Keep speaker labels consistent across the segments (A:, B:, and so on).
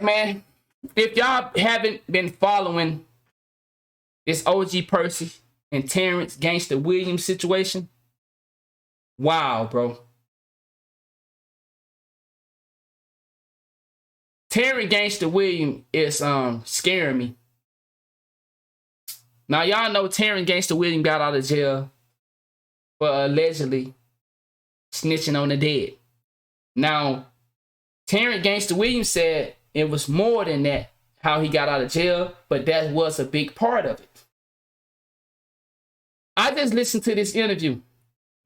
A: right, man. If y'all haven't been following this OG Percy and Terrance Gangsta Williams situation, wow, bro. Terrance Gangsta Williams is scaring me. Now y'all know Terrance Gangsta Williams got out of jail for allegedly snitching on the dead. Now, Terrance Gangsta Williams said it was more than that, how he got out of jail, but that was a big part of it. I just listened to this interview.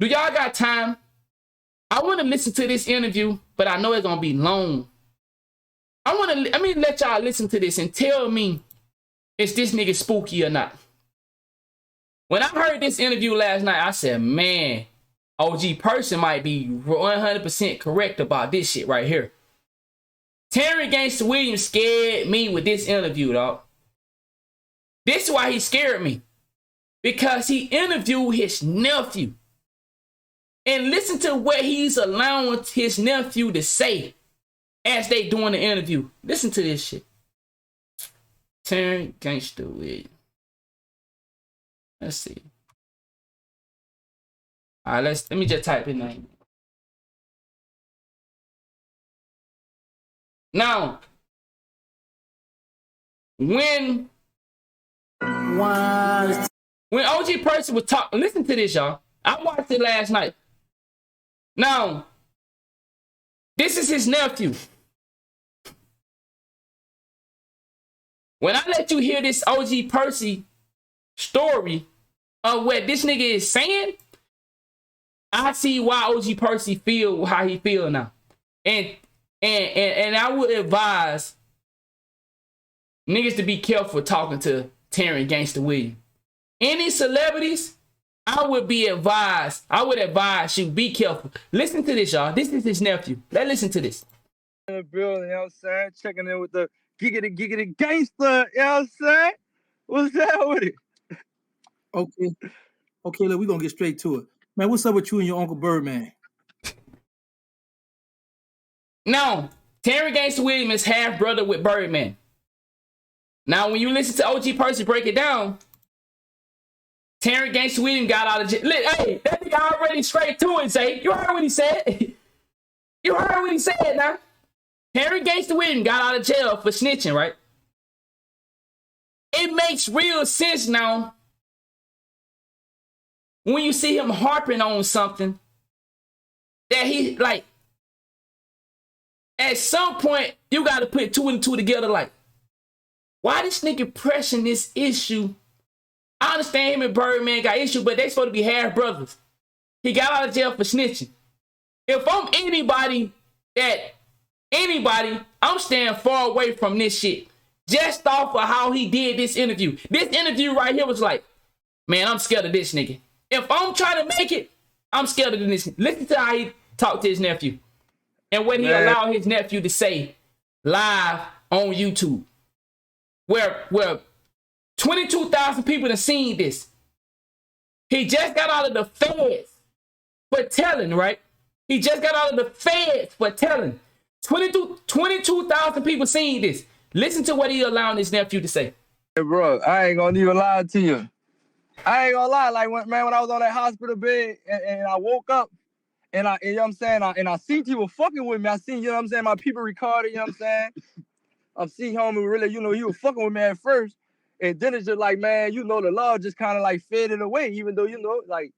A: Do y'all got time? I want to listen to this interview, but I know it's going to be long. Let me let y'all listen to this and tell me, is this nigga spooky or not? When I heard this interview last night, I said, man, OG Person might be 100% correct about this shit right here. Terrance Gangsta Williams scared me with this interview, dog. This is why he scared me. Because he interviewed his nephew. And listen to what he's allowing his nephew to say as they doing the interview. Listen to this shit. Terrance Gangsta Williams. Let's see. All right, let me just type in name. Now, when OG Person was talking, listen to this, y'all. I watched it last night. Now, this is his nephew. When I let you hear this OG Percy story of what this nigga is saying, I see why OG Percy feel how he feel now. And I would advise niggas to be careful talking to Terrance Gangsta Williams. Any celebrities, I would advise you be careful. Listen to this, y'all. This is his nephew. Let's listen to this.
B: In the building, you know what I'm saying? Checking in with the giggity gangster, you know what I'm saying? What's that with it?
C: Okay, look, we're gonna get straight to it. Man, what's up with you and your Uncle Birdman?
A: Now, Terrance Gangsta Williams is half brother with Birdman. Now, when you listen to OG Percy break it down, Terrance Gangsta Williams got out of jail. Hey, that nigga already straight to it, Zay. You heard what he said? You heard what he said now? Terrance Gangsta Williams got out of jail for snitching, right? It makes real sense now when you see him harping on something that he, like, at some point, you got to put two and two together, like, why this nigga pressing this issue? I understand him and Birdman got issue, but they supposed to be half brothers. He got out of jail for snitching. If I'm anybody, I'm staying far away from this shit. Just off of how he did this interview. This interview right here was like, man, I'm scared of this nigga. If I'm trying to make it, I'm scared of this. Listen to how he talked to his nephew. And what he allowed his nephew to say live on YouTube. Where 22,000 people have seen this. He just got out of the feds for telling, right? He just got out of the feds for telling. 22,000 people seen this. Listen to what he allowed his nephew to say.
B: Hey, bro, I ain't gonna even lie to you. I ain't gonna lie. Like, when I was on that hospital bed and I woke up and you know what I'm saying? I seen people fucking with me. I seen, you know what I'm saying, my people recorded, you know what I'm saying? I seen homie really, you know, he was fucking with me at first. And then it's just like, man, you know, the law just kind of like faded away, even though, you know, like,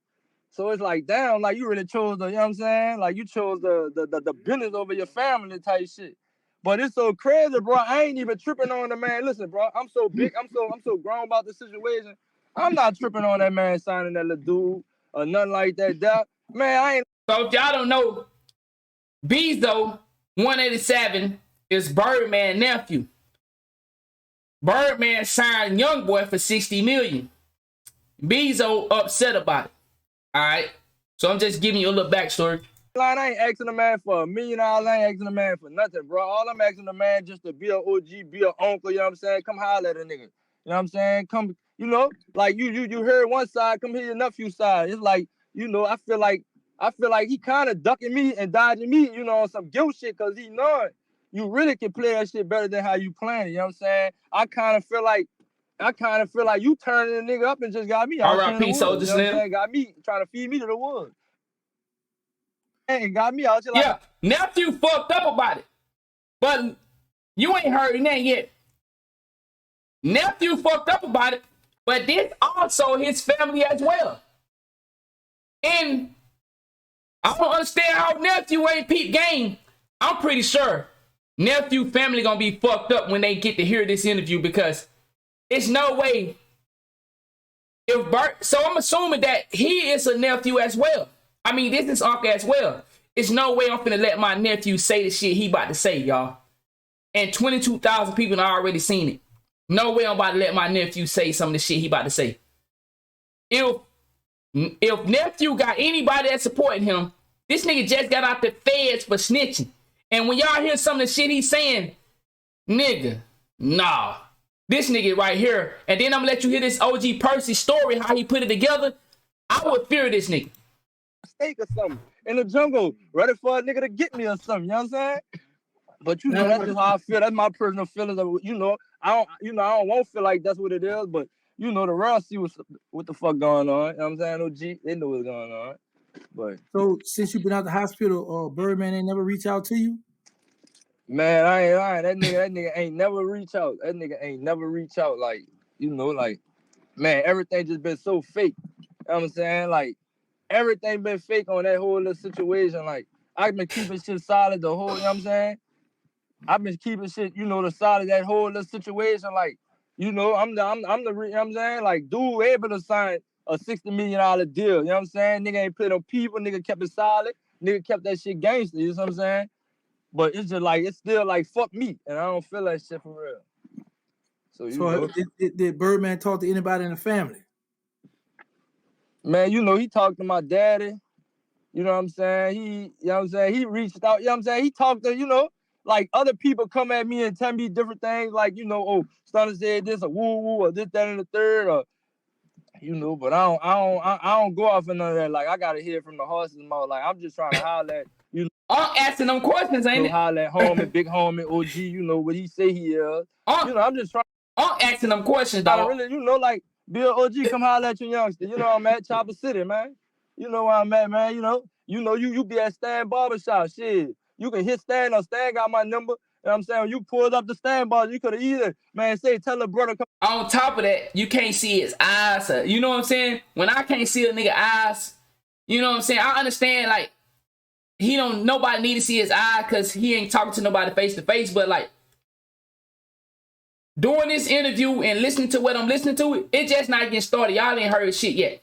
B: so it's like, damn, like you really chose the, you know what I'm saying? Like you chose the business over your family type shit. But it's so crazy, bro. I ain't even tripping on the man. Listen, bro, I'm so big. I'm so grown about the situation. I'm not tripping on that man signing that little dude or nothing like that. Man, I ain't.
A: So if y'all don't know, Bezo187 is Birdman's nephew. Birdman signed Youngboy for $60 million. Bezo upset about it. All right. So I'm just giving you a little backstory.
B: I ain't asking the man for $1 million. I ain't asking the man for nothing, bro. All I'm asking the man just to be an OG, be an uncle, you know what I'm saying? Come holler at a nigga. You know what I'm saying? Come, you know, like you heard one side, come hear your nephew's side. It's like, you know, I feel like he kind of ducking me and dodging me, you know, on some guilt shit, because he know it. you really can play that shit better than how you playing it. You know what I'm saying? I kind of feel like you turning the nigga up and just got me out in the woods. You know what I'm saying? Got me trying to feed me to the woods. And got me out here like...
A: Yeah, nephew fucked up about it. But you ain't heard that yet. Nephew fucked up about it, but this also his family as well. And I don't understand how nephew ain't peep game. I'm pretty sure nephew family gonna be fucked up when they get to hear this interview, because it's no way. So I'm assuming that he is a nephew as well. I mean, this is uncle as well. It's no way I'm finna let my nephew say the shit he about to say, y'all. And 22,000 people have already seen it. No way I'm about to let my nephew say some of the shit he about to say. If nephew got anybody that's supporting him, this nigga just got out the feds for snitching. And when y'all hear some of the shit he's saying, nigga, nah. This nigga right here. And then I'm gonna let you hear this OG Percy story, how he put it together. I would fear this nigga.
B: Steak or something in the jungle, ready for a nigga to get me or something. You know what I'm saying? But you know, that's just how I feel. That's my personal feelings of, you know, I don't want to feel like that's what it is, but you know, the world see what the fuck going on. You know what I'm saying? OG, they know what's going on. But
C: so since you've been out the hospital, Birdman ain't never reach out to you?
B: Man, I ain't lying. That nigga ain't never reach out. That nigga ain't never reach out. Like, you know, like, man, everything just been so fake. You know what I'm saying? Like, everything been fake on that whole little situation. Like, I've been keeping shit solid the whole, you know what I'm saying? I've been keeping shit, you know, the solid that whole little situation. Like, you know, I'm the, you know what I'm saying? Like, dude able to sign a $60 million deal. You know what I'm saying? Nigga ain't played on people. Nigga kept it solid. Nigga kept that shit gangster. You know what I'm saying? But it's just like, it's still like, fuck me. And I don't feel that shit for real. So, you know.
C: Did Birdman talk to anybody in the family?
B: Man, you know, he talked to my daddy. You know what I'm saying? You know what I'm saying? He reached out, you know what I'm saying? He talked to, you know, like other people come at me and tell me different things, like, you know, oh, Stunner said this, or woo-woo, or this, that, and the third, or, you know, but I don't go off in none of that. Like, I got to hear from the horse's mouth. Like, I'm just trying to holler at, you know.
A: I'm asking them questions, ain't it?
B: Holler at homie, big homie, OG, you know, what he say he is. You know, I'm just trying.
A: I'm asking them questions, dog.
B: Really, you know, like, Bill OG, come holler at you youngster. You know I'm at Chopper City, man. You know where I'm at, man. You be at Stan Barbershop. Shit. You can hit Stan, or Stan got my number. You know what I'm saying? When you pulled up the Stan bar, you could have either, man, tell a brother come.
A: On top of that, you can't see his eyes. You know what I'm saying? When I can't see a nigga eyes, you know what I'm saying? I understand, like, nobody need to see his eye because he ain't talking to nobody face to face, but like, doing this interview and listening to what I'm listening to, it just not getting started. Y'all ain't heard shit yet.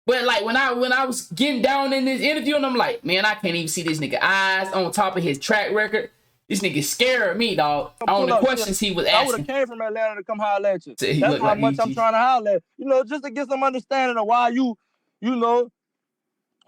A: But like when I was getting down in this interview, and I'm like, man, I can't even see this nigga eyes on top of his track record. This nigga scared me, dog. On the questions he was asking.
B: I would have came from Atlanta to come holler at you. That's how much I'm trying to holler at. You know, just to get some understanding of why you know,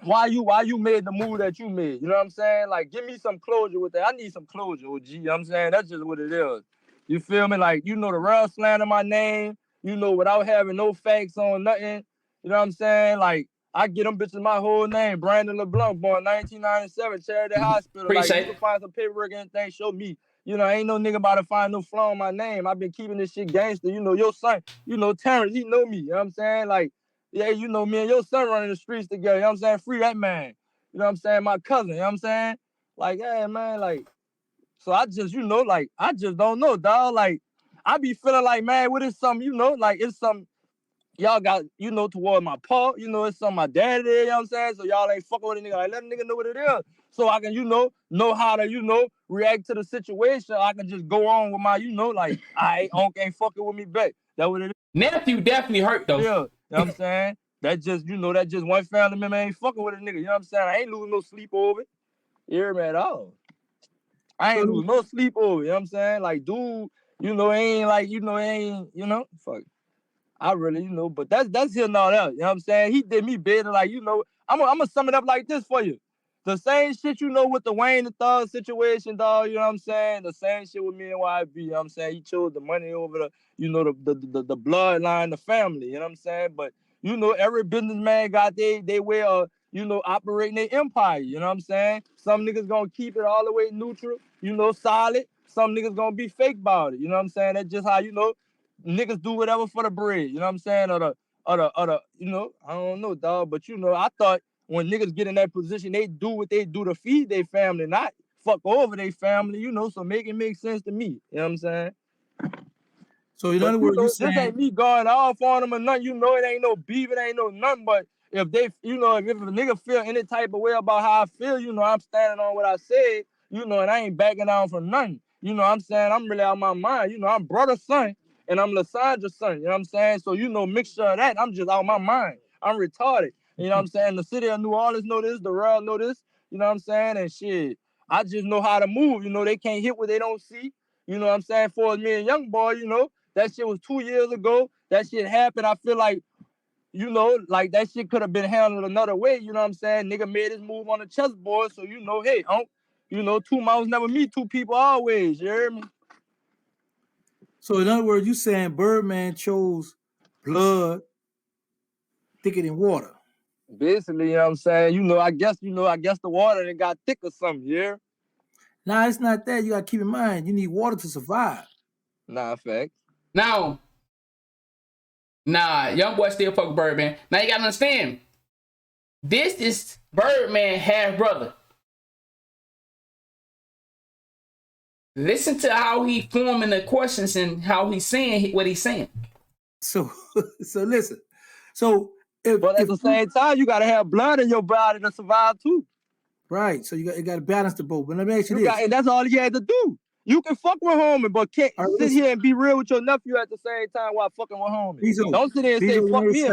B: why you made the move that you made. You know what I'm saying? Like, give me some closure with that. I need some closure, OG. You know what I'm saying? That's just what it is. You feel me? Like, you know, the real slander my name, you know, without having no facts on nothing. You know what I'm saying? Like, I get them bitches my whole name. Brandon LeBlanc, born 1997, Charity Hospital. Like, you can find some paperwork and anything, show me. You know, ain't no nigga about to find no flaw on my name. I've been keeping this shit gangster. You know, your son, you know, Terrance, he know me. You know what I'm saying? Like, yeah, you know, me and your son running the streets together. You know what I'm saying? Free that man. You know what I'm saying? My cousin. You know what I'm saying? Like, yeah, man, like, so I just, you know, like, I just don't know, dog. Like, I be feeling like, man, what is something, you know, like, it's something y'all got, you know, toward my paw, you know, it's something my daddy did, you know what I'm saying? So y'all ain't fucking with a nigga. Like, let a nigga know what it is. So I can, you know how to, you know, react to the situation. I can just go on with my, you know, like, ain't fucking with me back. That what it is.
A: Nephew definitely hurt, though.
B: Yeah, you know what I'm saying? That just, you know, that just one family member ain't fucking with a nigga. You know what I'm saying? I ain't losing no sleep over it. You hear me at all? I ain't lose no sleep over, you know what I'm saying? Like, dude, you know, ain't like, you know, ain't, you know, fuck. I really, you know, but that's here and all that, you know what I'm saying? He did me better, like, you know, I'm gonna sum it up like this for you. The same shit, you know, with the Wayne the Thug situation, dog, you know what I'm saying? The same shit with me and YB, you know what I'm saying? He chose the money over the, you know, the bloodline, the family, you know what I'm saying? But, you know, every businessman got they way of, you know, operating their empire. You know what I'm saying? Some niggas gonna keep it all the way neutral, you know, solid. Some niggas gonna be fake about it. You know what I'm saying? That's just how, you know, niggas do whatever for the bread. You know what I'm saying? Or the, you know, I don't know, dog. But, you know, I thought when niggas get in that position, they do what they do to feed their family, not fuck over their family, you know, so make it make sense to me. You know what I'm saying?
C: So in other words, you saying
B: this ain't me going off on them or nothing. You know, it ain't no beef, it ain't no nothing. But if they, you know, if a nigga feel any type of way about how I feel, you know, I'm standing on what I said, you know, and I ain't backing down for nothing. You know what I'm saying? I'm really out of my mind. You know, I'm brother's son and I'm Lasandra's son. You know what I'm saying? So, you know, mixture of that, I'm just out of my mind. I'm retarded. You know what I'm saying? The city of New Orleans know this, the world know this. You know what I'm saying? And shit, I just know how to move. You know, they can't hit what they don't see. You know what I'm saying? For me and young boy, you know, that shit was 2 years ago. That shit happened. I feel like, you know, like that shit could have been handled another way. You know what I'm saying? Nigga made his move on the chessboard. So, you know, hey, you know, two mouths never meet two people always. You hear me?
C: So in other words, you saying Birdman chose blood thicker than water.
B: Basically, you know what I'm saying? I guess the water done got thick or something, yeah?
C: Nah, it's not that. You gotta keep in mind, you need water to survive.
B: Nah, fact.
A: Now, young boy still fuck Birdman. Now you gotta understand, this is Birdman half brother. Listen to how he forming the questions and how he's saying what he's saying.
C: So listen. So
B: but at the same time, you gotta have blood in your body to survive too.
C: Right. So you got to balance the both. But let me ask you this.
B: And that's all he had to do. You can fuck with homie, but can't sit here and be real with your nephew at the same time while fucking with homie.
C: Bezo,
B: don't sit there and say fuck me.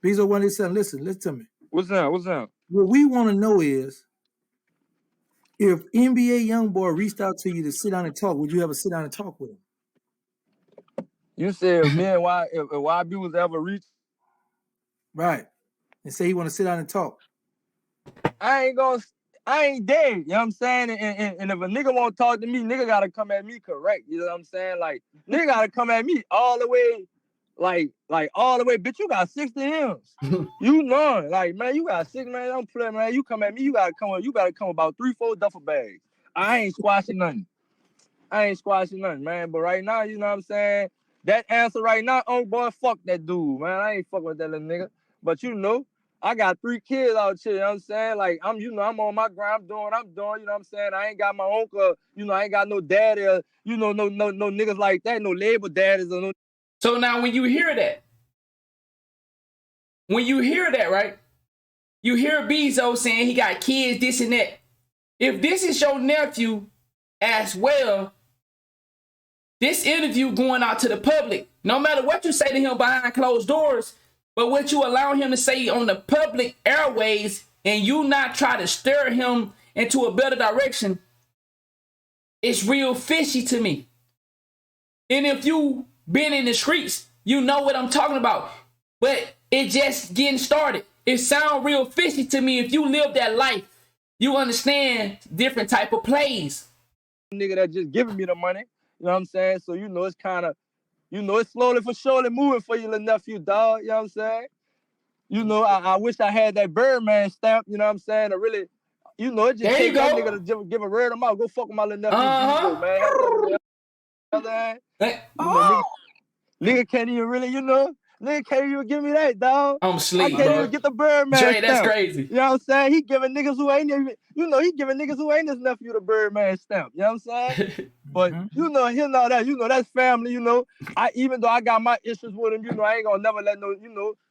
C: Bezo187, listen to me.
B: What's up?
C: What we want to know is, if NBA YoungBoy reached out to you to sit down and talk, would you ever sit down and talk with him?
B: You said if YB was ever reached,
C: right, and say he want to sit down and talk.
B: I ain't dead. You know what I'm saying? And if a nigga won't talk to me, nigga gotta come at me correct. You know what I'm saying? Like, nigga gotta come at me all the way, like all the way. Bitch, you got 60 M's. You know, like, man, you got 6, man. Don't play, man. You come at me, you gotta come about 3-4 duffel bags. I ain't squashing nothing, man. But right now, you know what I'm saying? That answer right now, oh boy, fuck that dude, man. I ain't fucking with that little nigga. But you know, I got 3 kids out here, you know what I'm saying? Like, I'm on my grind, I'm doing what I'm doing, you know what I'm saying? I ain't got my uncle, you know, I ain't got no daddy, you know, no niggas like that, no label daddies or no.
A: So now when you hear that, right? You hear Bezo saying he got kids, this and that. If this is your nephew as well, this interview going out to the public, no matter what you say to him behind closed doors, but what you allow him to say on the public airways and you not try to stir him into a better direction, it's real fishy to me. And if you been in the streets, you know what I'm talking about. But it just getting started. It sound real fishy to me. If you live that life, you understand different type of plays.
B: Nigga that just giving me the money, you know what I'm saying? So, you know, it's kind of, you know, it's slowly for surely moving for your little nephew, dog. You know what I'm saying? You know, I wish I had that Birdman stamp, you know what I'm saying? To really, you know, it just take that nigga to give a word of mouth. Go fuck with my little nephew, Bezo, man. Nigga can't even really, you know, nigga can't even give me that, dog.
A: I'm asleep,
B: I can't even get the Birdman stamp.
A: That's crazy.
B: You know what I'm saying? He giving niggas who ain't even, you know, he giving niggas who ain't his nephew the Birdman stamp. You know what I'm saying? But you know, he'll know that. You know, that's family. You know, even though I got my issues with him, you know, I ain't gonna never let no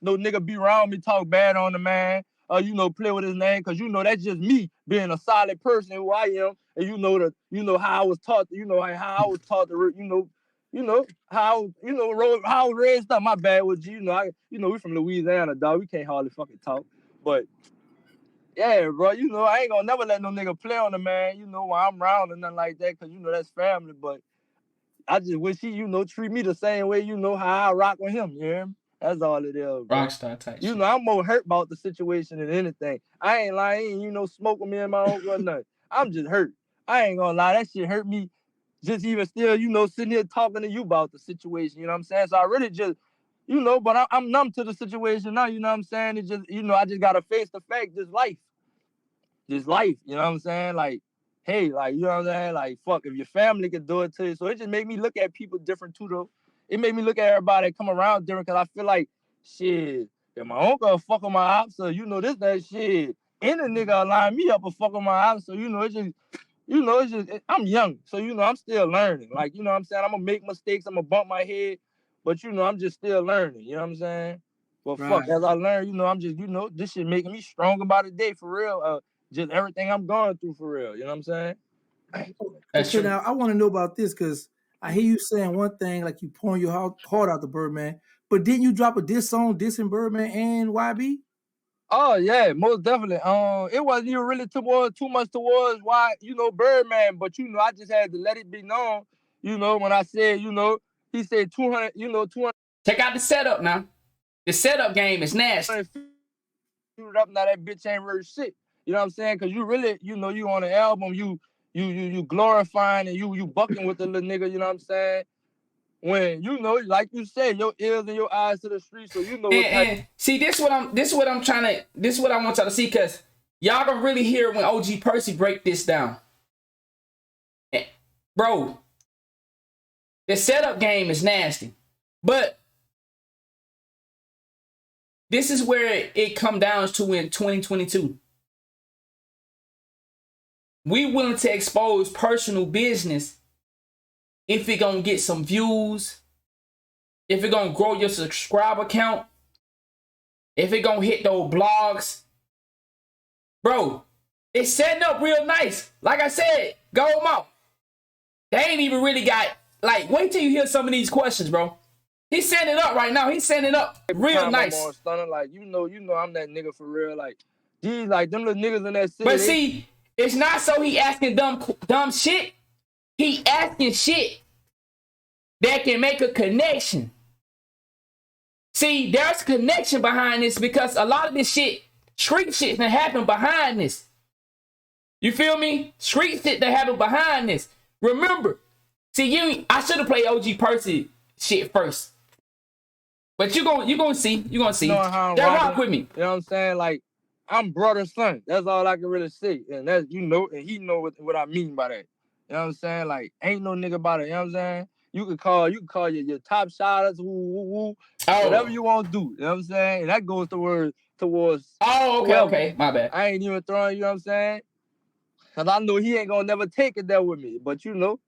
B: nigga be around me talk bad on the man, or you know, play with his name, cause you know that's just me being a solid person who I am, and you know how I was taught, you know how I was taught to, how I was raised up. My bad with you, we from Louisiana, dog. We can't hardly fucking talk, but. Yeah, bro, you know, I ain't gonna never let no nigga play on the man, you know, while I'm around and nothing like that, because, you know, that's family, but I just wish he, you know, treat me the same way, you know, how I rock with him, you hear me? That's all it is, bro.
A: Rockstar type
B: You know, I'm more hurt about the situation than anything. I ain't lying, you know, smoke with me and my uncle or nothing. I'm just hurt. I ain't gonna lie, that shit hurt me just even still, you know, sitting here talking to you about the situation, you know what I'm saying? So I really just, you know, but I'm numb to the situation now, you know what I'm saying? It's just, you know, I just gotta face the fact, just life, you know what I'm saying? Like, hey, like, you know what I'm saying? Like, fuck, if your family could do it to you. So it just made me look at people different too, though. It made me look at everybody that come around different, because I feel like, shit, if my uncle fuck with my ops, so you know, that shit, any nigga line me up or fuck with my ops, so you know, it's just, you know, I'm young, so you know, I'm still learning. Like, you know what I'm saying? I'm gonna make mistakes, I'm gonna bump my head, but you know, I'm just still learning, you know what I'm saying? But
C: Right.
B: fuck, as I learn, you know, I'm just, you know, this shit making me stronger by the day, for real. Just everything I'm going through, for real, you know what I'm saying?
A: That's
C: Okay,
A: true.
C: now I want to know about this because I hear you saying one thing, like you pouring your heart out to Birdman, but didn't you drop a diss song dissing Birdman and YB?
B: Oh yeah, most definitely. It wasn't even really too much towards why, you know, Birdman, but you know, I just had to let it be known, you know, when I said, you know, he said 200, you know, 200.
A: Check out the setup now. The setup game is nasty.
B: Shoot it up, now that bitch ain't worth shit. You know what I'm saying? Because you really, you know, you on the album, you glorifying and you bucking with the little nigga, you know what I'm saying? When, you know, like you said, your ears and your eyes to the street, so you know what type.
A: And see, this what I'm trying to, this is what I want y'all to see, because y'all gonna really hear when OG Percy break this down. Bro, the setup game is nasty. But this is where it come down to in 2022. We willing to expose personal business if it gonna get some views, if it gonna grow your subscriber count, if it gonna hit those blogs. Bro, it's setting up real nice. Like I said, go them out. They ain't even really got, like, wait till you hear some of these questions, bro. He's setting it up right now. He's setting it up real nice.
B: I'm stunning, like, you know, I'm that nigga for real. Like, these, like, them little niggas in that city.
A: But see, it's not so he asking dumb shit. He asking shit that can make a connection. See, there's a connection behind this because a lot of this shit, street shit that happen behind this. You feel me? Street shit that happen behind this. Remember, see, I should have played OG Percy shit first. But you gonna see. You gonna see.
B: You know how
A: That rock with me.
B: You know what I'm saying? Like, I'm brother's son. That's all I can really say. And that's, you know, and he know what I mean by that. You know what I'm saying? Like, ain't no nigga about it. You know what I'm saying? You can call your top shotters, whatever you want to do. You know what I'm saying? And that goes towards.
A: Oh, okay, okay. My bad.
B: I ain't even throwing, you know what I'm saying? Because I know he ain't going to never take it there with me. But, you know,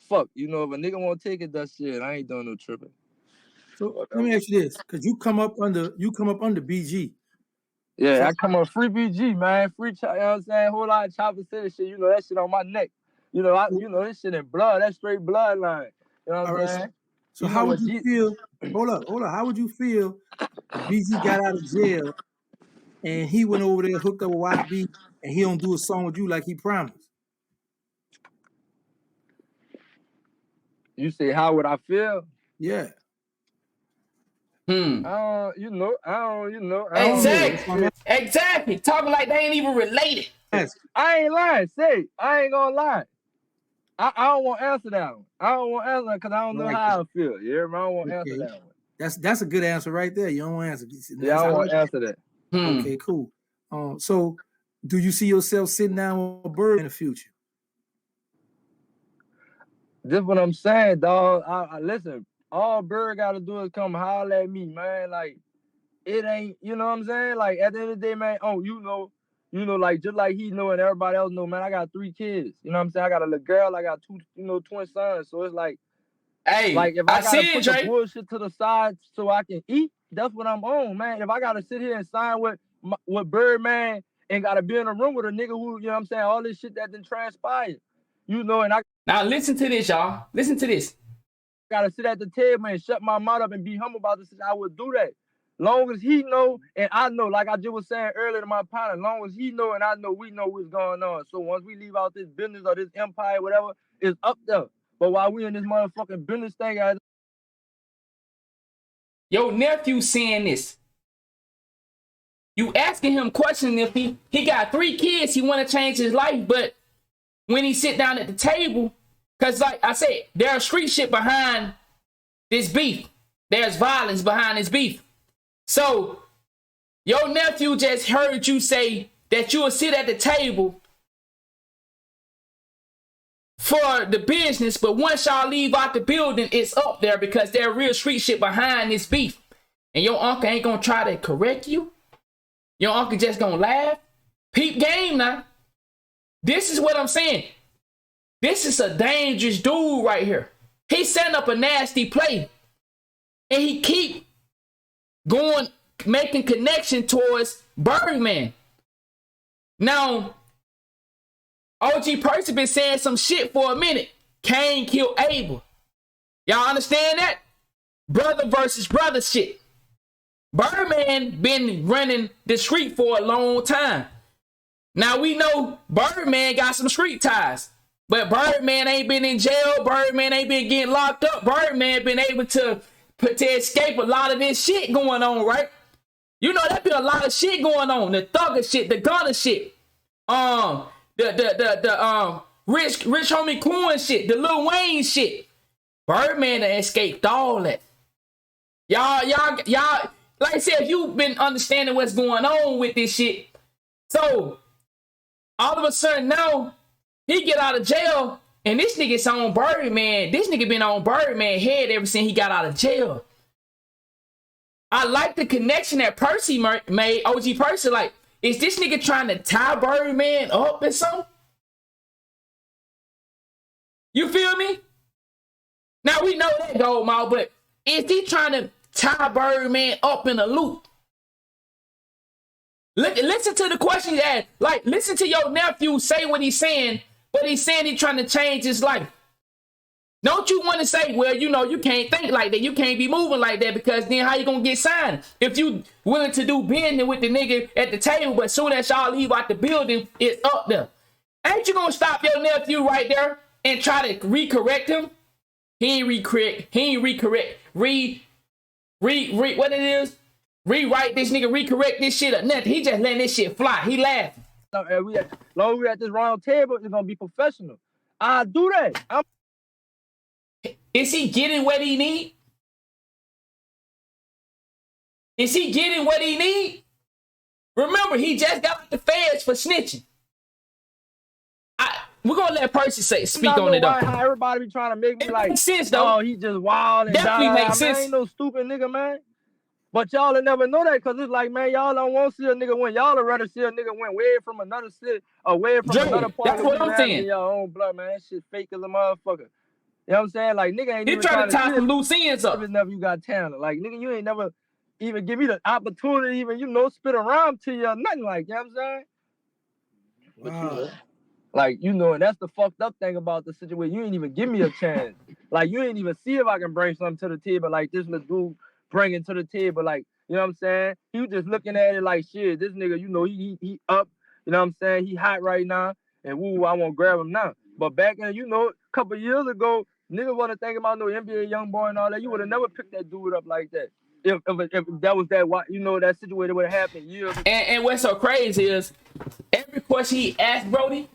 B: fuck. You know, if a nigga want to take it, that shit, I ain't doing no tripping.
C: So let me ask you this, because you come up under BG.
B: Yeah, so I come up free BG, man. Free, you know what I'm saying? Whole lot of Chopper City shit. You know, that shit on my neck. You know, this shit in blood. That's straight bloodline. You know what I'm saying?
C: So how would you feel? Hold up. How would you feel if BG got out of jail and he went over there, hooked up with YB, and he don't do a song with you like he promised?
B: You say, how would I feel?
C: Yeah.
A: Exactly. Talking like they ain't even related.
B: I ain't lying. I ain't gonna lie. I don't want to answer that one. I don't want to answer that because I don't know how I feel. Yeah, I don't want to answer that one.
C: That's a good answer right there. You don't want to answer.
B: Yeah, I don't want to answer that.
C: Okay, cool. So do you see yourself sitting down with a Bird in the future?
B: This what I'm saying, dog. I listen. All Bird got to do is come holler at me, man. Like, it ain't, you know what I'm saying? Like, at the end of the day, man, you know, like, just like he know and everybody else know, man, I got 3 kids. You know what I'm saying? I got a little girl, I got 2, twin sons. So it's like,
A: hey,
B: if I gotta put the bullshit to the side so I can eat, that's what I'm on, man. If I gotta sit here and sign with Birdman and gotta be in a room with a nigga who, you know what I'm saying, all this shit that didn't transpire, you know, and
A: now listen to this, y'all. Listen to this.
B: Gotta sit at the table and shut my mouth up and be humble about this. I would do that. Long as he know and I know, like I just was saying earlier to my partner, long as he know and I know, we know what's going on. So once we leave out this business or this empire, whatever, it's up there. But while we in this motherfucking business thing,
A: your nephew saying this. You asking him questions if he got 3 kids, he want to change his life, but when he sit down at the table, because like I said, there's street shit behind this beef. there's violence behind this beef. So your nephew just heard you say that you will sit at the table for the business, but once y'all leave out the building, it's up there because there's real street shit behind this beef. And your uncle ain't gonna try to correct you. Your uncle just gonna laugh. Peep game now. This is what I'm saying. This is a dangerous dude right here. He's setting up a nasty play. And he keep going, making connection towards Birdman. Now, OG Percy been saying some shit for a minute. Cain killed Abel. Y'all understand that? Brother versus brother shit. Birdman been running the street for a long time. Now we know Birdman got some street ties. But Birdman ain't been in jail. Birdman ain't been getting locked up. Birdman been able to escape a lot of this shit going on, right? You know, that been a lot of shit going on. The thugger shit, the gunner shit. The rich homie Quan shit, the Lil Wayne shit. Birdman done escaped all that. Y'all, like I said, if you've been understanding what's going on with this shit, so all of a sudden now he get out of jail and this nigga's on Birdman. This nigga been on Birdman head ever since he got out of jail. I like the connection that Percy made, OG Percy. Like, is this nigga trying to tie Birdman up or something? You feel me? Now we know that Gold Mouth, but is he trying to tie Birdman up in a loop? Listen to the question you asked. Like, listen to your nephew say what he's saying, but he's saying he's trying to change his life. Don't you want to say, well, you know, you can't think like that. You can't be moving like that because then how you going to get signed? If you willing to do business with the nigga at the table, but soon as y'all leave out the building, it's up there. Ain't you going to stop your nephew right there and try to recorrect him? He ain't recorrect. What it is? Rewrite this nigga, recorrect this shit or nothing. He just letting this shit fly. He laughing.
B: Long as we at this round table, it's gonna be professional. I do that.
A: Is he getting what he need? Is he getting what he need? Remember, he just got the feds for snitching. We're gonna let Percy speak on it though.
B: How everybody be trying to make me like,
A: makes sense though.
B: Oh, he just wild and
A: definitely makes sense.
B: I ain't no stupid nigga, man. But y'all will never know that because it's like, man, y'all don't want to see a nigga win. Y'all would rather see a nigga win way from another city, away from another part.
A: That's what I'm saying.
B: Your own blood, man. That shit fake as a motherfucker. You know what I'm saying? Like, nigga ain't
A: even trying to tie some loose ends up.
B: Never you got talent. Like, nigga, you ain't never even give me the opportunity, even, you know, spit around to you or nothing like, you know what I'm saying?
C: Wow.
B: Like, you know, and that's the fucked up thing about the situation. You ain't even give me a chance. Like, you ain't even see if I can bring something to the table like this little dude bringing to the table. Like, you know what I'm saying? He was just looking at it like, shit, this nigga, you know, he up. You know what I'm saying? He hot right now. And woo, I want to grab him now. But back in, you know, a couple years ago, niggas want to think about no NBA young boy and all that. You would have never picked that dude up like that. If that was that, you know, that situation would have happened years ago.
A: And what's so crazy is every question he asked Brody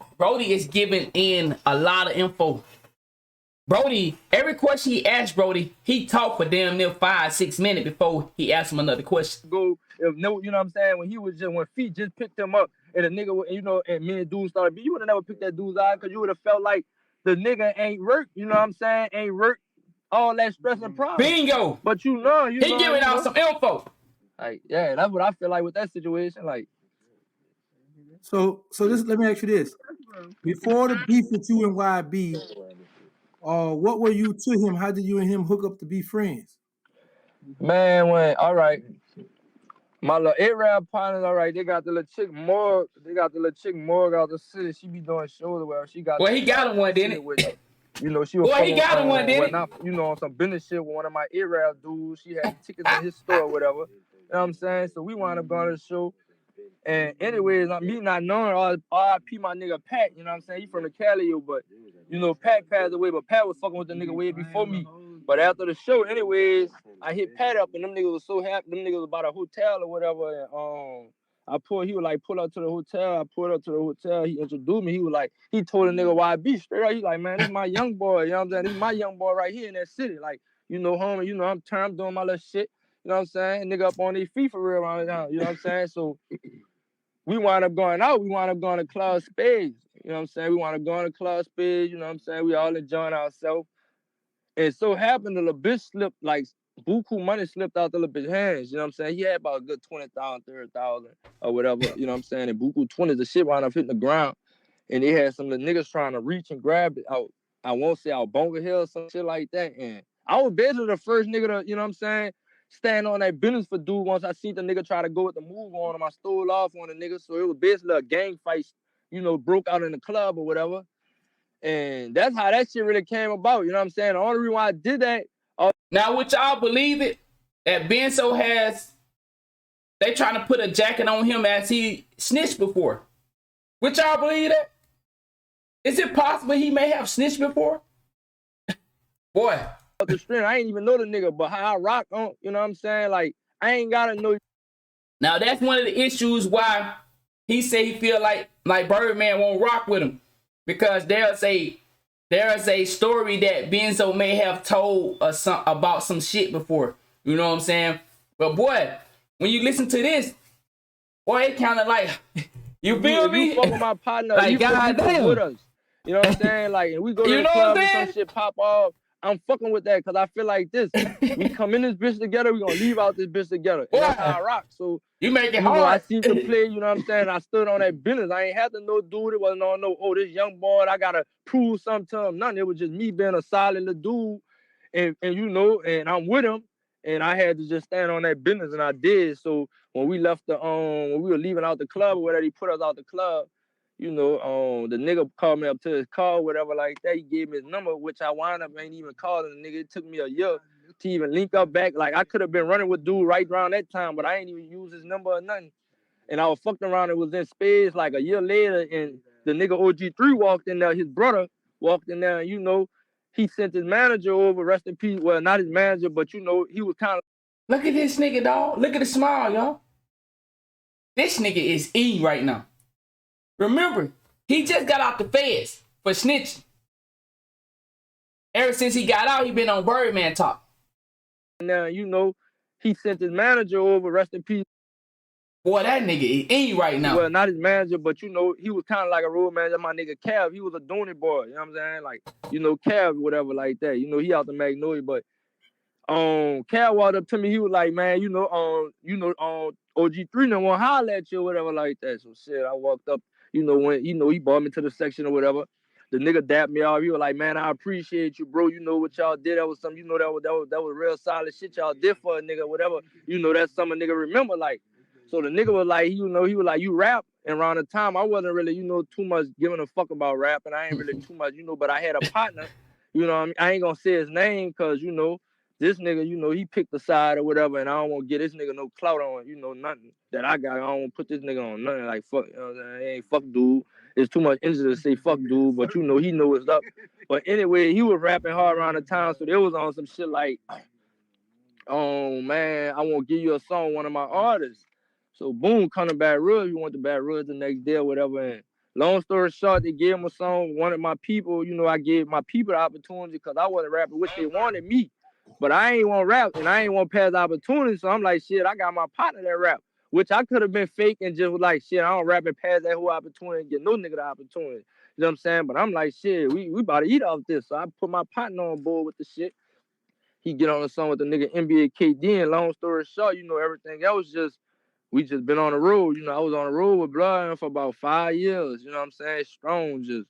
A: is giving in a lot of info. Brody, every question he asked Brody, he talked for damn near 5-6 minutes before he asked him another question.
B: You know what I'm saying? When Feet just picked him up and the nigga, you know, and me and dude started, you would have never picked that dude's eye because you would have felt like the nigga ain't worked. You know what I'm saying? Ain't worked all that stress and problem.
A: Bingo.
B: But he
A: giving out some info.
B: Like, yeah, that's what I feel like with that situation. Like,
C: so this, let me ask you this: before the beef with you and YB, what were you to him? How did you and him hook up to be friends?
B: Man, all right. My little A-Rap partners, all right, they got the little chick Morg. They got the little chick Morg out the city. She be doing shows where she got.
A: Well, he got him one, didn't it?
B: You know, she was.
A: Well, he got him one, didn't it?
B: You know, on some business shit with one of my A-Rap dudes. She had tickets in his store or whatever. You know what I'm saying? So we wound up going to the show. And anyways, me not knowing RIP my nigga Pat, you know what I'm saying? He from the Cali, but, you know, Pat passed away, but Pat was fucking with the nigga way before me. But after the show, anyways, I hit Pat up, and them niggas was so happy. Them niggas was about a hotel or whatever, and he was like, pull up to the hotel. I pulled up to the hotel. He introduced me. He told a nigga YB straight up. He like, man, this my young boy, you know what I'm saying? This my young boy right here in that city. Like, you know, homie, you know, I'm doing my little shit. You know what I'm saying? Nigga up on their feet for real around now. You know what I'm saying? So we wind up going out. We wind up going to Club Spades. You know what I'm saying? We wind up going to Club Spades. You know what I'm saying? We all enjoying ourselves. And so happened the little bitch slipped, like, buku money slipped out the little bitch hands. You know what I'm saying? He had about a good 20,000, 30,000 or whatever. You know what I'm saying? And buku 20, the shit wound up hitting the ground. And they had some of the niggas trying to reach and grab it out. I won't say out Bonga Hill or some shit like that. And I was basically the first nigga to, you know what I'm saying, stand on that business for dude once I seen the nigga try to go with the move on him. I stole off on the nigga. So it was basically a gang fight, you know, broke out in the club or whatever. And that's how that shit really came about. You know what I'm saying? The only reason why I did that.
A: Now, would y'all believe it? That Bezo has, they trying to put a jacket on him as he snitched before. Would y'all believe that? Is it possible he may have snitched before? Boy.
B: The stream, I ain't even know the nigga, but how I rock on, you know what I'm saying? Like, I ain't gotta know.
A: Now, that's one of the issues why he say he feel like Birdman won't rock with him. Because there's a story that Bezo may have told us about some shit before. You know what I'm saying? But boy, when you listen to this, boy, it kind of like, you feel me?
B: You fuck with my partner,
A: like,
B: you
A: God damn.
B: with us. You know what I'm saying? Like, and we go to the club and some shit pop off. I'm fucking with that because I feel like this. We come in this bitch together, we gonna leave out this bitch together. And that's how I rock. So
A: you make it hard.
B: Know, I seen the play, you know what I'm saying? I stood on that business. I ain't had to know dude. It wasn't on no, oh, this young boy, I gotta prove something to him. Nothing. It was just me being a solid little dude. And you know, and I'm with him. And I had to just stand on that business, and I did. So when we left the when we were leaving out the club or whatever, he put us out the club. You know, the nigga called me up to his car, whatever like that. He gave me his number, which I wound up ain't even calling the nigga. It took me a year to even link up back. Like, I could have been running with dude right around that time, but I ain't even use his number or nothing. And I was fucking around. It was in Spades like a year later, and the nigga OG3 walked in there. His brother walked in there, and, you know, he sent his manager over, rest in peace. Well, not his manager, but, you know, he was kind of...
A: Look at this nigga, dog. Look at the smile, y'all. This nigga is E right now. Remember, he just got out the feds for snitching. Ever since he got out, he been on Birdman talk.
B: Now, you know, he sent his manager over, rest in peace.
A: Boy, that nigga is E right now.
B: Well, not his manager, but, you know, he was kind of like a road manager. My nigga Cav, he was a Dooney boy. You know what I'm saying? Like, you know, Cav, whatever like that. You know, he out the Magnolia, but Cav walked up to me. He was like, man, OG3 no one holler at you or whatever like that. So shit, I walked up. You know, when, you know, he brought me to the section or whatever. The nigga dapped me off. He was like, man, I appreciate you, bro. You know what y'all did. That was something, you know, that was real solid shit y'all did for a nigga, whatever. You know, that's something a nigga remember, like. So the nigga was like, you know, he was like, you rap. And around the time, I wasn't really, you know, too much giving a fuck about rap. And I ain't really too much, you know, but I had a partner, you know what I mean? I ain't gonna say his name because, you know, this nigga, you know, he picked the side or whatever, and I don't want to get this nigga no clout on, you know, nothing that I got. I don't want to put this nigga on nothing. Like, fuck, you know what I'm saying? Ain't fuck dude. It's too much energy to say fuck dude, but, you know, he know what's up. But anyway, he was rapping hard around the time, so they was on some shit like, oh, man, I want to give you a song, one of my artists. So, boom, come to Baton Rouge. We went to Baton Rouge the next day or whatever, and long story short, they gave him a song. One of my people, you know, I gave my people the opportunity because I wasn't rapping, which they wanted me. But I ain't want to rap, and I ain't want to pass the opportunity, so I'm like, shit, I got my partner that rap, which I could have been fake and just was like, shit, I don't rap and pass that whole opportunity and get no nigga the opportunity. You know what I'm saying? But I'm like, shit, we about to eat off this. So I put my partner on board with the shit. He get on the song with the nigga NBA KD, and long story short, you know, everything else we just been on the road. You know, I was on the road with Blood for about 5 years, you know what I'm saying? Strong, just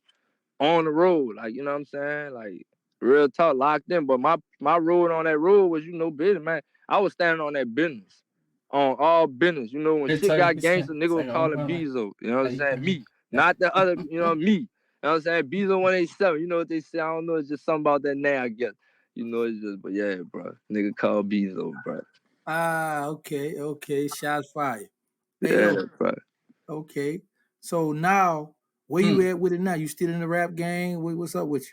B: on the road, like, you know what I'm saying? Like, real talk, locked in. But my road on that road was, you know, business, man. I was standing on that business, on all business. You know, when shit got gangster, nigga was calling Bezo. You know what I'm saying? Me, not the other, you know, me. You know what I'm saying? Bezo187. You know what they say? I don't know. It's just something about that name, I guess. You know, it's just, but yeah, bro. Nigga called Bezo, bro.
C: Ah, okay. Shots fired. Hey,
B: Yeah,
C: yo,
B: bro.
C: okay. So now, where you at with it now? You still in the rap game? What's up with you?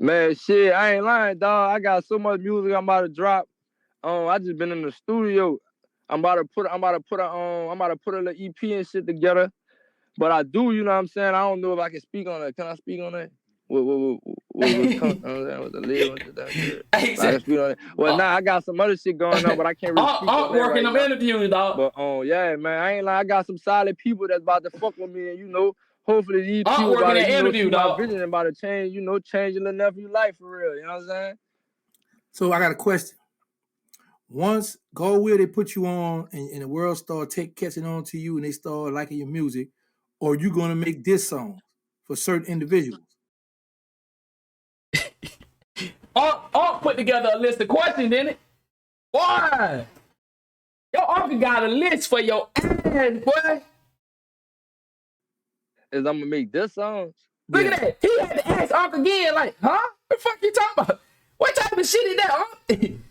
B: Man, shit, I ain't lying, dog. I got so much music I'm about to drop. I just been in the studio. I'm about to put a little EP and shit together. But I do, you know what I'm saying? I don't know if I can speak on that. Can I speak on that? What with the lid with the shit.
A: Hey,
B: So I can speak on it. Well, nah, I got some other shit going on, but I can't really speak on that
A: working
B: right
A: them
B: now.
A: interviews, dog.
B: But yeah, man, I ain't lying. I got some solid people that's about to fuck with me, and you know, hopefully these
A: I'm
B: people
A: working
B: about to,
A: that
B: you know,
A: interview,
B: see my
A: dog.
B: vision and about to change, you know, change your little nephew life for real. You know what I'm saying?
C: So I got a question. Once Go Will they put you on and the world start catching on to you and they start liking your music, or you gonna make diss songs for certain individuals?
A: Unc put together a list of questions, didn't it? Boy, your uncle got a list for your ass, boy.
B: Is I'm gonna make diss songs.
A: Look at that. He had to ask Unc again, like, huh? What the fuck you talking about? What type of shit is that, Unc?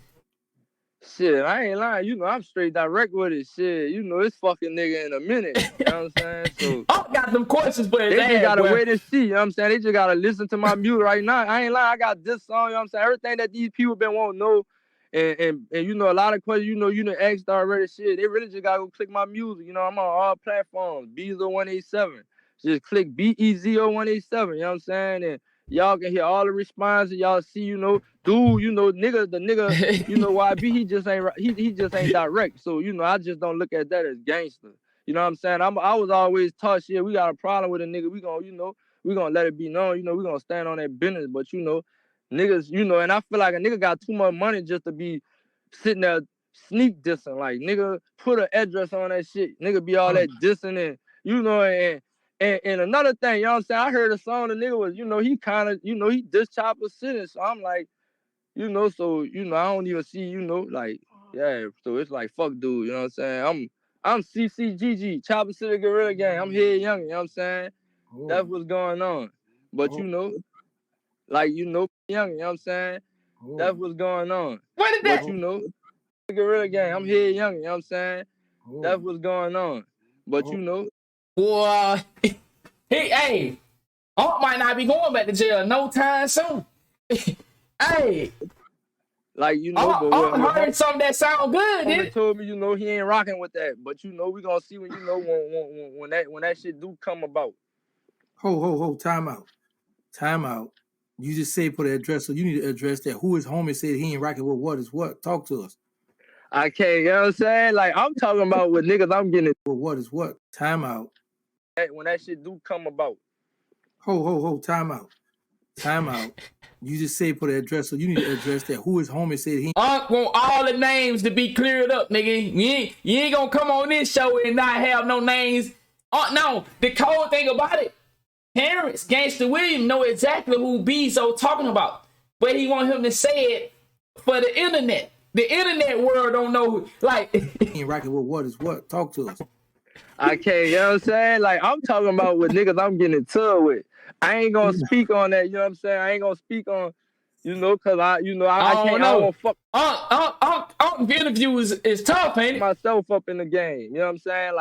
B: Shit, I ain't lying. You know, I'm straight direct with it. Shit, you know, it's fucking nigga in a minute. You know what I'm saying? So
A: Unc got them questions for his
B: they
A: ass,
B: just gotta
A: boy.
B: wait and see. You know what I'm saying? They just gotta listen to my music right now. I ain't lying. I got this song. You know what I'm saying? Everything that these people been wanting to know. And you know, a lot of questions, you done asked already. Shit, they really just gotta go click my music. You know, I'm on all platforms. Bezo187. Just click BEZO187. You know what I'm saying? And y'all can hear all the responses. Y'all see, you know, dude, you know, the nigga, you know, YB, he just ain't direct. So, you know, I just don't look at that as gangster. You know what I'm saying? I was always taught, shit, we got a problem with a nigga. We gonna let it be known. You know, we gonna stand on that business. But, you know, niggas, you know, and I feel like a nigga got too much money just to be sitting there sneak dissing. Like, nigga, put an address on that shit. Nigga be all that dissing and, you know, and another thing, you know what I'm saying? I heard a song, the nigga was, you know, he kind of, you know, he diss Chopper City. So I'm like, you know, so, you know, I don't even see, you know, like, yeah. So it's like, fuck dude, you know what I'm saying? I'm CCGG, Chopper City Gorilla Gang. I'm here young, you know what I'm saying? That's what's going on. But, you know, like, you know, young, you know what I'm saying? That's what's going on.
A: What is that?
B: But, you know, Gorilla Gang, I'm here young, you know what I'm saying? That's what's going on. But, you know.
A: Boy, hey, Unc might not be going back to jail no time soon. Hey,
B: Like, you know,
A: Unc heard something that sound good, didn't it?
B: told me, you know, he ain't rocking with that. But, you know, we gonna see when, you know, when that shit do come about.
C: Time out. You just say put an address, so you need to address that. Who his homie said he ain't rocking with what is what? Talk to us.
B: I can't, you know what I'm saying? Like, I'm talking about with niggas I'm getting it.
C: Well, what is what? Time out.
B: When that shit do come about.
C: Time out. You just say put an address, so you need to address that. Who his homie said he
A: Unc want all the names to be cleared up, nigga. You ain't gonna come on this show and not have no names. No, the cold thing about it, Terrance, Gangsta William know exactly who Bezo talking about. But he want him to say it for the internet. The internet world don't know, like...
C: ain't rocking with what is what? Talk to us.
B: I can't, you know what I'm saying? Like, I'm talking about with niggas I'm getting into with. I ain't gonna speak on that, you know what I'm saying? I ain't gonna speak on, you know, cause I can't, I don't fuck.
A: Unc interview is tough, ain't it?
B: Myself up in the game, you know what I'm saying?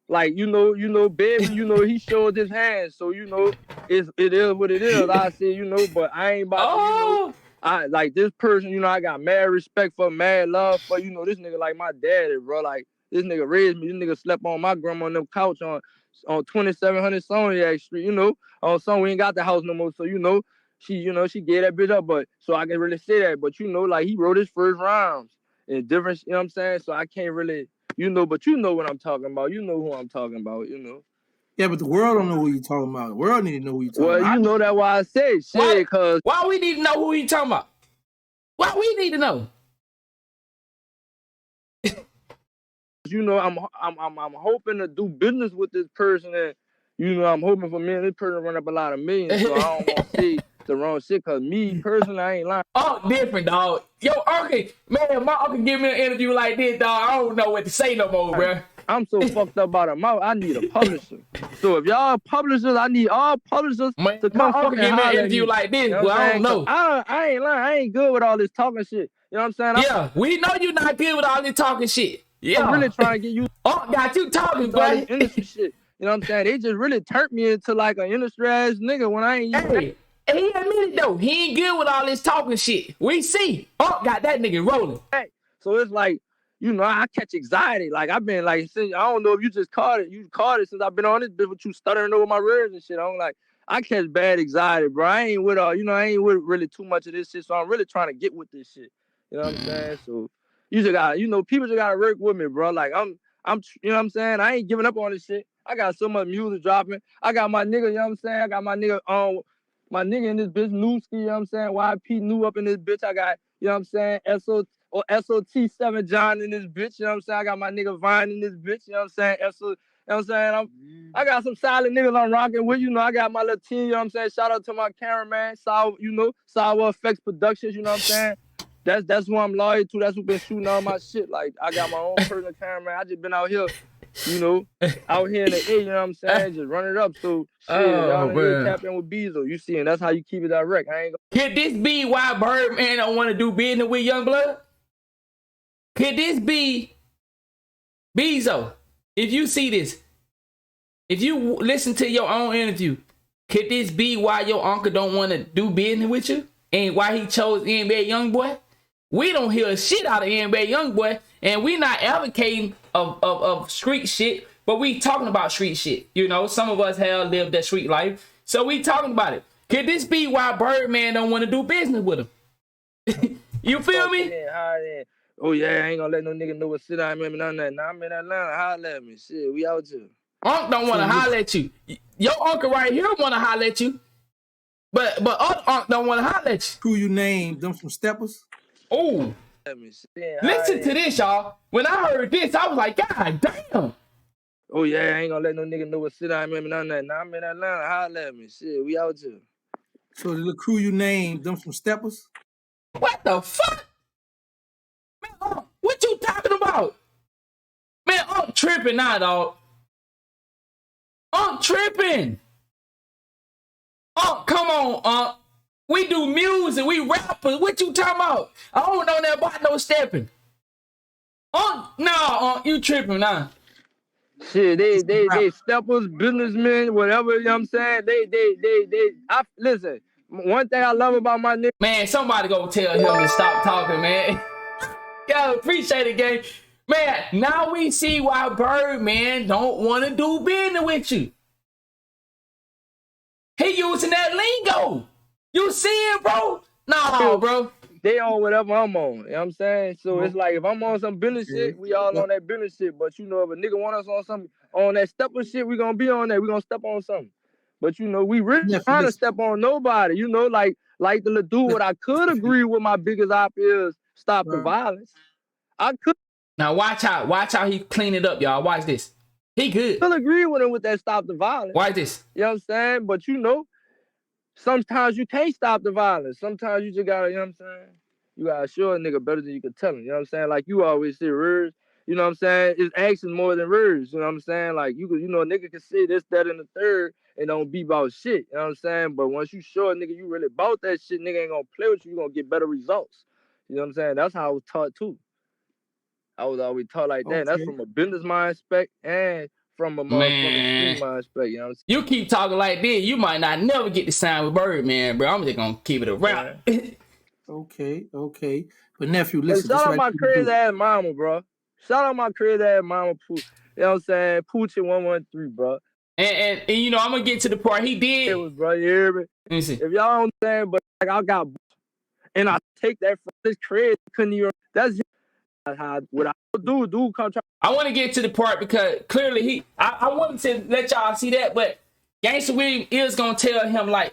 B: Like you know, baby, you know, he showed his hands, so you know, it is what it is. I say, you know, but I ain't about to, you know, I like this person, you know, I got mad respect for, mad love for, you know, this nigga like my daddy, bro. Like this nigga raised me, this nigga slept on my grandma on them couch on 2700 Soniac Street, you know, on some we ain't got the house no more, so you know, she gave that bitch up, but so I can really say that, but you know, like he wrote his first rhymes and different, you know what I'm saying? So I can't really. You know, but you know what I'm talking about. You know who I'm talking about, you know.
C: Yeah, but the world don't know who you talking about. The world need to know who you talking about.
B: Well, you know that's why I say shit, cause
A: why we need to know who he talking about? Why we need to know?
B: You know, I'm hoping to do business with this person, and you know, I'm hoping for me and this person run up a lot of millions. So I don't want to say the wrong shit, cause me personally, I ain't lying.
A: Oh, different, dog. Yo, uncle, man, my uncle give me an interview like this, dog. I don't know what to say no more, bro.
B: I'm so fucked up about a mouth. I need a publisher. So if y'all publishers, I need all publishers to come fucking
A: give me an
B: holler
A: interview like this.
B: You know
A: well, I don't know.
B: I ain't lying. I ain't good with all this talking shit. You know what I'm saying?
A: Yeah, we know you're not good with all this talking shit. Yeah,
B: I'm really trying to get you.
A: Got you talking, boy.
B: Industry shit. You know what I'm saying? They just really turned me into like an industry ass nigga when I ain't.
A: Hey, he admitted though, he ain't good with all this talking shit. We see. Got that nigga rolling.
B: Hey, so it's like, you know, I catch anxiety. Like I've been like, since, I don't know if you just caught it. You caught it since I've been on this bitch with you stuttering over my words and shit. I'm like, I catch bad anxiety, bro. I ain't with I ain't with really too much of this shit. So I'm really trying to get with this shit. You know what I'm saying? So you just got, people just gotta work with me, bro. Like I'm, you know what I'm saying? I ain't giving up on this shit. I got so much music dropping. I got my nigga, you know what I'm saying? I got my nigga in this bitch, Newski, you know what I'm saying? YP New up in this bitch. I got, you know what I'm saying? SOT7 John in this bitch, you know what I'm saying? I got my nigga Vine in this bitch, you know what I'm saying? You know what I'm saying? I got some solid niggas I'm rocking with, I got my little team, you know what I'm saying? Shout out to my cameraman, Sour Effects Productions, you know what I'm saying? That's who I'm loyal to. That's who been shooting all my shit. Like, I got my own personal cameraman. I just been out here, out here in the A, you know what I'm saying? Just run it up. So, shit, if y'all ain't tap in with Bezo, you see, and that's how you keep it direct. I ain't gonna...
A: Could this be why Birdman don't want to do business with Youngblood? Could this be Bezo? If you see this, if you listen to your own interview, could this be why your uncle don't want to do business with you? And why he chose NBA Youngboy? We don't hear shit out of NBA Youngboy, and we not advocating of street shit, but we talking about street shit. Some of us have lived that street life, so we talking about it. Could this be why Birdman don't want to do business with him? You feel me?
B: Oh yeah, I ain't gonna let no nigga know what shit I'm in, none of that. Now I'm in Atlanta, holla at me. Shit, we out here.
A: Unc don't want to holler at you. Your uncle right here want to holler at you. But Unc don't want to holler at you.
C: Who you named them some steppers?
A: Oh. Listen to this, y'all. When I heard this, I was like, God damn.
B: Oh yeah, I ain't gonna let no nigga know what shit I'm in, none of that. Now I'm in Atlanta, holla at me. Shit, we out here.
C: So the crew you named them some steppers?
A: What the fuck? Man, what you talking about? Man, I'm tripping now, dog. I'm tripping. Come on, we do music, we rappers. What you talking about? I don't know that about no stepping. You tripping now.
B: Shit, they steppers, businessmen, whatever, you know what I'm saying? Listen, one thing I love about my nigga.
A: Man, somebody go tell him to stop talking, man. Yo, appreciate it, gang. Man, now we see why Birdman don't want to do business with you. He using that lingo. You see it, bro? No, bro.
B: They on whatever I'm on. You know what I'm saying? So it's like if I'm on some business shit, we all on that business shit. But if a nigga want us on something, on that stepper shit, we gonna be on that. We gonna step on something. But we really trying to step on nobody. Like the little dude, what I could agree with my biggest op is stop the violence. I could.
A: Now watch how he clean it up, y'all. Watch this. He good.
B: I still agree with him with that stop the violence.
A: Watch this.
B: You know what I'm saying? But sometimes you can't stop the violence. Sometimes you just gotta, you know what I'm saying? You gotta show a nigga better than you can tell him. You know what I'm saying? Like you always say words, you know what I'm saying? It's action more than words. You know what I'm saying? Like a nigga can say this, that, and the third and don't be about shit. You know what I'm saying? But once you show a nigga you really about that shit, nigga ain't gonna play with you, you gonna get better results. You know what I'm saying? That's how I was taught too. I was always taught like that. That's from a business mind aspect and from a motherfucking street mind aspect. You know what I'm saying?
A: You keep talking like this, you might not never get to sign with Birdman, bro. I'm just gonna keep it a rap.
C: Okay. But nephew, listen.
B: Shout out my crazy ass mama, bro. Shout out my crazy ass mama, Pooh. You know what I'm saying? Poochie 113, bro.
A: And I'm gonna get to the part he did.
B: It was, bro, you hear me?
A: Let me see.
B: If y'all don't understand, but like I got, and I take that from this crazy, couldn't even. That's how what I do. Dude, come try.
A: I want to get to the part because clearly I wanted to let y'all see that, but Gangsta William is gonna tell him like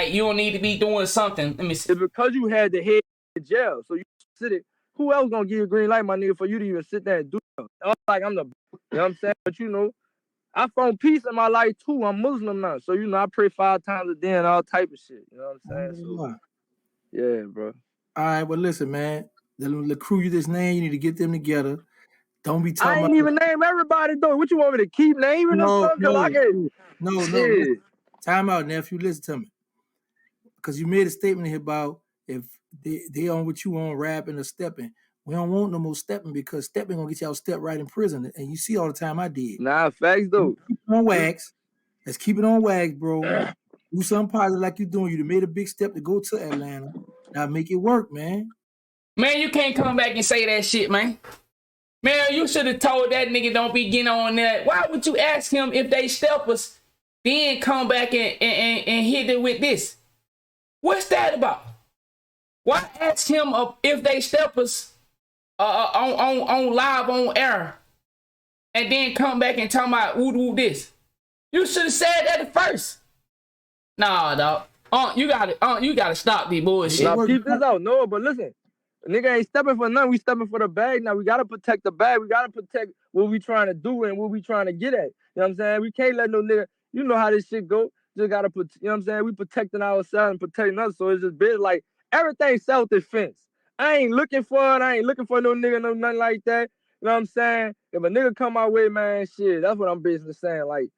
A: you don't need to be doing something. Let me see.
B: It's because you had the head in jail, so you sit it. Who else gonna give you a green light, my nigga, for you to even sit there and do it? Like I'm the, you know what I'm saying? But I found peace in my life too. I'm Muslim now, so I pray 5 times a day and all type of shit. You know what I'm saying? So, yeah, bro.
C: All right, well listen, man. The crew you just named, you need to get them together. Don't be talking.
B: I ain't even name everybody though. What you want me to keep naming them?
C: No. Time out, nephew. Listen to me. Because you made a statement here about if they on what you on rapping or stepping. We don't want no more stepping because stepping gonna get y'all step right in prison. And you see all the time I did.
B: Nah, facts though.
C: Keep it on wax. Let's keep it on wax, bro. Do something positive like you're doing. You made a big step to go to Atlanta. Now make it work, man.
A: Man, you can't come back and say that shit, man. Man, you should have told that nigga don't be getting on that. Why would you ask him if they steppers then come back and hit it with this. What's that about? Why ask him if they steppers on live on air, and then come back and talk about woo this? You should have said that at first. Nah, dog. You gotta stop the bullshit.
B: Now keep this out. No, but listen, nigga ain't stepping for nothing. We stepping for the bag. Now we gotta protect the bag. We gotta protect what we trying to do and what we trying to get at. You know what I'm saying? We can't let no nigga. You know how this shit go. Just gotta put. You know what I'm saying? We protecting ourselves and protecting others. So it's just big like everything self-defense. I ain't looking for it. I ain't looking for no nigga, no nothing like that. You know what I'm saying? If a nigga come my way, man, shit, that's what I'm basically saying. Like,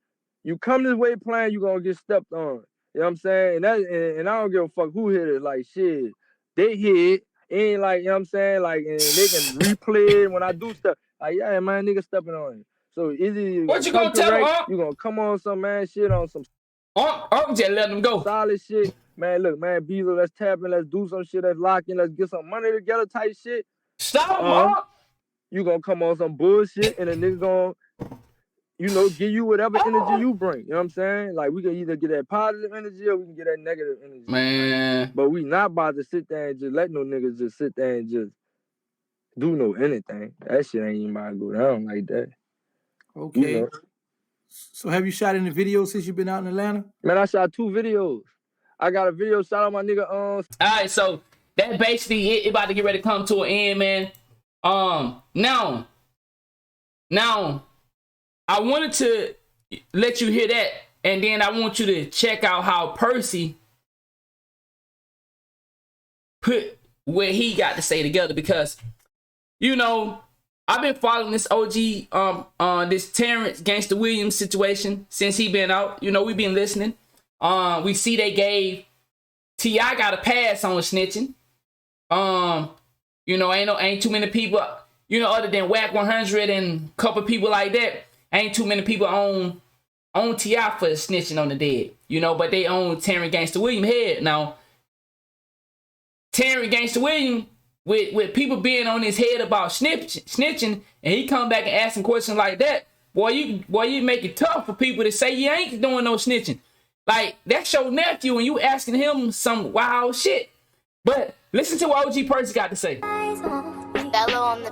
B: you come this way playing, you gonna get stepped on. You know what I'm saying? And I don't give a fuck who hit it. Like, shit, they hit. It ain't like, you know what I'm saying? Like, and they can replay it when I do stuff. Like, yeah, man, nigga stepping on it. So easy.
A: What you gonna tell him?
B: You gonna come on some man shit on some.
A: Just let them go.
B: Solid shit. Man, look, man, Bezo, let's tap in, let's do some shit, let's lock in, let's get some money together type shit.
A: Stop,
B: you gonna come on some bullshit and a nigga gonna, you know, give you whatever energy you bring. You know what I'm saying? Like, we can either get that positive energy or we can get that negative energy.
A: Man.
B: But we not about to sit there and just let no niggas just sit there and just do no anything. That shit ain't even about to go down like that.
C: Okay.
B: You know?
C: So have you shot any videos since you've been out in Atlanta?
B: Man, I shot 2 videos. I got a video shot on my nigga.
A: All right, so that basically it about to get ready to come to an end, man. Now, I wanted to let you hear that, and then I want you to check out how Percy put what he got to say together, because, you know, I've been following this OG, this Terrance Gangsta Williams situation since he been out. You know, we been listening. We see they gave T.I. got a pass on snitching. You know, ain't too many people, you know, other than Whack 100 and a couple people like that. Ain't too many people on T.I. for snitching on the dead. You know, but they own Terrance Gangsta Williams head. Now, Terrance Gangsta Williams, with people being on his head about snitching, and he come back and asking questions like that, boy, you make it tough for people to say you ain't doing no snitching. Like, that's your nephew and you asking him some wild shit. But listen to what OG Percy got to say.
D: Bello on the